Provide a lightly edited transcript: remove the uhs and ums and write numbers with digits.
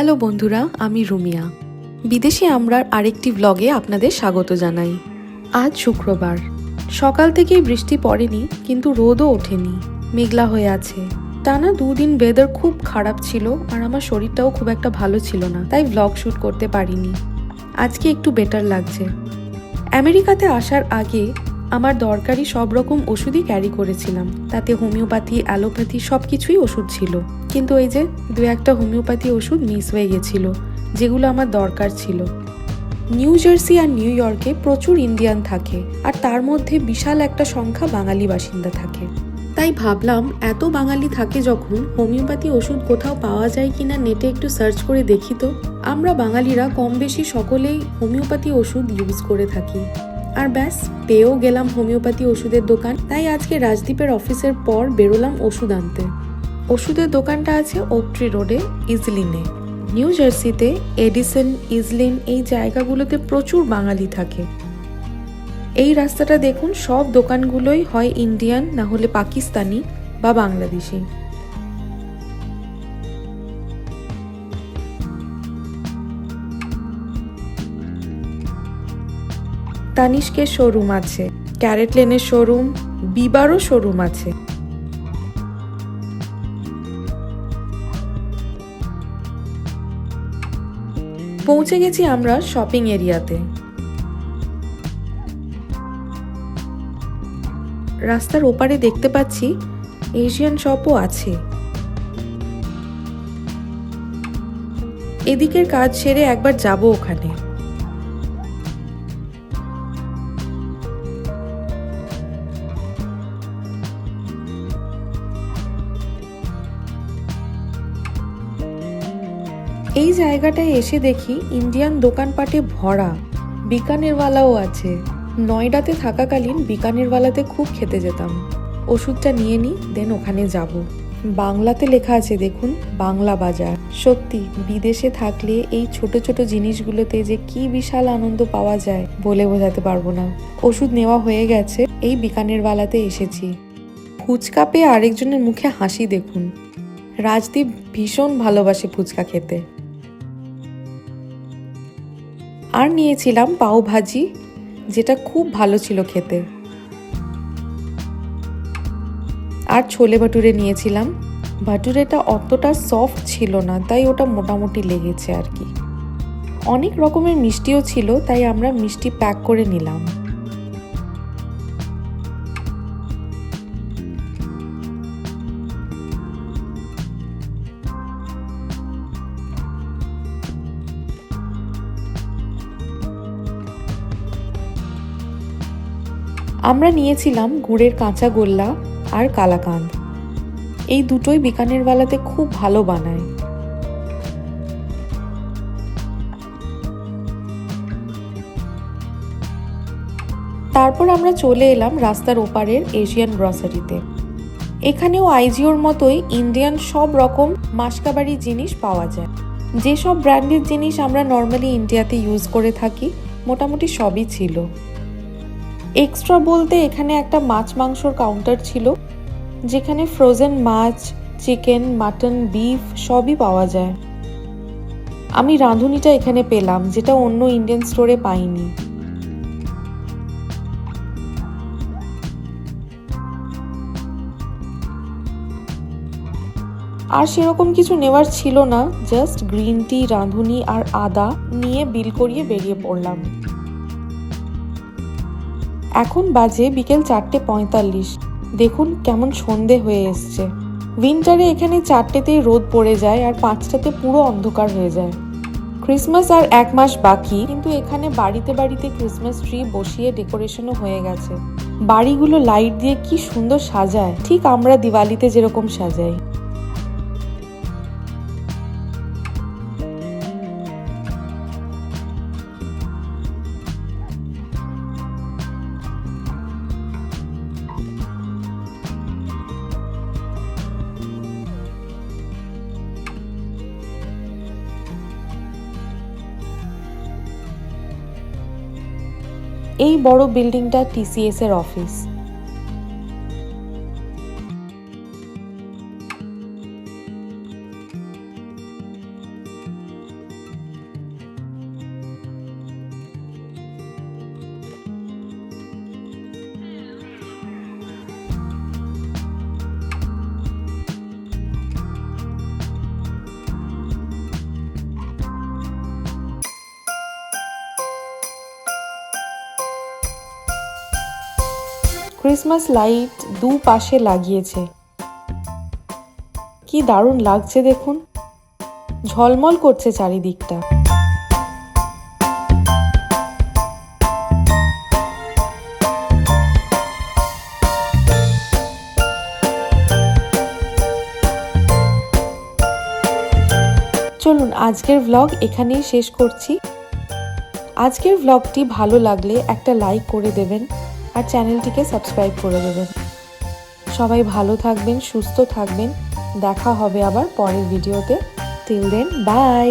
Hello বন্ধুরা, আমি রুমিয়া। বিদেশি আমরার আরেকটি ব্লগে আপনাদের স্বাগত জানাই। আজ শুক্রবার, সকাল থেকেই বৃষ্টি পড়েনি, কিন্তু রোদও ওঠেনি, মেঘলা হয়ে আছে। টানা 2 দিন ওয়েদার খুব খারাপ ছিল আর আমার শরীরটাও খুব একটা ভালো ছিল না, তাই ব্লগ শ্যুট করতে পারিনি। আজকে একটু বেটার লাগছে। আমেরিকাতে আসার আগে আমার দরকারি সব রকম ওষুধই ক্যারি করেছিলাম, তাতে হোমিওপ্যাথি, অ্যালোপ্যাথি সব কিছুই ওষুধ ছিল। কিন্তু এই যে 2-1টা হোমিওপ্যাথি ওষুধ মিস হয়ে গেছিল, যেগুলো আমার দরকার ছিল। নিউ জার্সি আর নিউ ইয়র্কে প্রচুর ইন্ডিয়ান থাকে, আর তার মধ্যে বিশাল একটা সংখ্যা বাঙালি বাসিন্দা থাকে। তাই ভাবলাম, এত বাঙালি থাকে যখন, হোমিওপ্যাথি ওষুধ কোথাও পাওয়া যায় কিনা নেটে একটু সার্চ করে দেখি তো। আমরা বাঙালিরা কম বেশি সকলেই হোমিওপ্যাথি ওষুধ ইউজ করে থাকি। আর ব্যাস, পেয়েও গেলাম হোমিওপ্যাথি ওষুধের দোকান। তাই আজকে রাজদীপের অফিসের পর বেরোলাম ওষুধ আনতে। ওষুধের দোকানটা আছে ওক ট্রি রোডে, ইজলিনে। নিউ জার্সিতে এডিসন, ইজলিন এই জায়গাগুলোতে প্রচুর বাঙালি থাকে। এই রাস্তাটা দেখুন, সব দোকানগুলোই হয় ইন্ডিয়ান, না হলে পাকিস্তানি বা বাংলাদেশি। তানিষ্কের শোরুম আছে, ক্যারেট লেনের শোরুম, বিবারও শোরুম আছে। পৌঁছে গেছি আমরা শপিং এরিয়াতে। রাস্তার ওপারে দেখতে পাচ্ছি এশিয়ান শপও আছে। এদিকের কাজ সেরে একবার যাব ওখানে। এই জায়গাটায় এসে দেখি ইন্ডিয়ান দোকানপাটে ভরা, বিকানেরওয়ালাও আছে। নয়ডাতে থাকাকালীন বিকানেরওয়ালাতে খুব খেতে যেতাম। ওষুধটা নিয়ে নিই, দেন ওখানে যাব। বাংলাতে লেখা আছে দেখুন, বাংলা বাজার। সত্যি, বিদেশে থাকলে এই ছোট ছোট জিনিসগুলোতে যে কি বিশাল আনন্দ পাওয়া যায় বলে বোঝাতে পারবো না। ওষুধ নেওয়া হয়ে গেছে, এই বিকানেরওয়ালাতে এসেছি। ফুচকা পেয়ে আরেকজনের মুখে হাসি দেখুন। রাজদীপ ভীষণ ভালোবাসে ফুচকা খেতে। আর নিয়েছিলাম পাও ভাজি, যেটা খুব ভালো ছিল খেতে। আর ছোলে ভাটুরে নিয়েছিলাম। ভাটুরেটা অতটা সফট ছিল না, তাই ওটা মোটামুটি লেগেছে আর কি। অনেক রকমের মিষ্টিও ছিল, তাই আমরা মিষ্টি প্যাক করে নিলাম। আমরা নিয়েছিলাম গুড়ের কাঁচা গোল্লা আর কালাকাঁদ। এই দুটোই বিকানেরওয়ালাতে খুব ভালো বানায়। তারপর আমরা চলে এলাম রাস্তার ওপারের এশিয়ান গ্রসারিতে। এখানেও আইজিওর মতোই ইন্ডিয়ান সব রকম মাসকাবাড়ি জিনিস পাওয়া যায়। যেসব ব্র্যান্ডের জিনিস আমরা নর্মালি ইন্ডিয়াতে ইউজ করে থাকি, মোটামুটি সবই ছিল। এক্সট্রা বলতে এখানে একটা মাছ মাংসর কাউন্টার ছিল, যেখানে ফ্রোজেন মাছ, চিকেন, মাটন, বিফ সবই পাওয়া যায়। আমি রাঁধুনিটা এখানে পেলাম, যেটা অন্য ইন্ডিয়ান স্টোরে পাইনি। আর সেরকম কিছু নেওয়ার ছিল না, জাস্ট গ্রিন টি, রাঁধুনি আর আদা নিয়ে বিল করিয়ে বেরিয়ে পড়লাম। এখন বাজে বিকেল 4:45। দেখুন কেমন সন্ধে হয়ে এসছে। উইন্টারে এখানে 4টেতেই রোদ পড়ে যায় আর 5টাতে পুরো অন্ধকার হয়ে যায়। ক্রিসমাস আর 1 মাস বাকি, কিন্তু এখানে বাড়িতে বাড়িতে ক্রিসমাস ট্রি বসিয়ে ডেকোরেশনও হয়ে গেছে। বাড়িগুলো লাইট দিয়ে কি সুন্দর সাজায়, ঠিক আমরা দিওয়ালিতে যেরকম সাজাই। এই বড় বিল্ডিংটা টিসিএস এর অফিস। ক্রিসমাস লাইট দুপাশে লাগিয়েছে। কি দারুণ লাগছে দেখুন, ঝলমল করছে চারিদিকটা। চলুন আজকের ভ্লগ এখানেই শেষ করছি। আজকের ভ্লগটি ভালো লাগলে একটা লাইক করে দেবেন আর চ্যানেলটিকে সাবস্ক্রাইব করে দেবেন। সবাই ভালো থাকবেন, সুস্থ থাকবেন। দেখা হবে আবার পরের ভিডিওতে। Till then, by.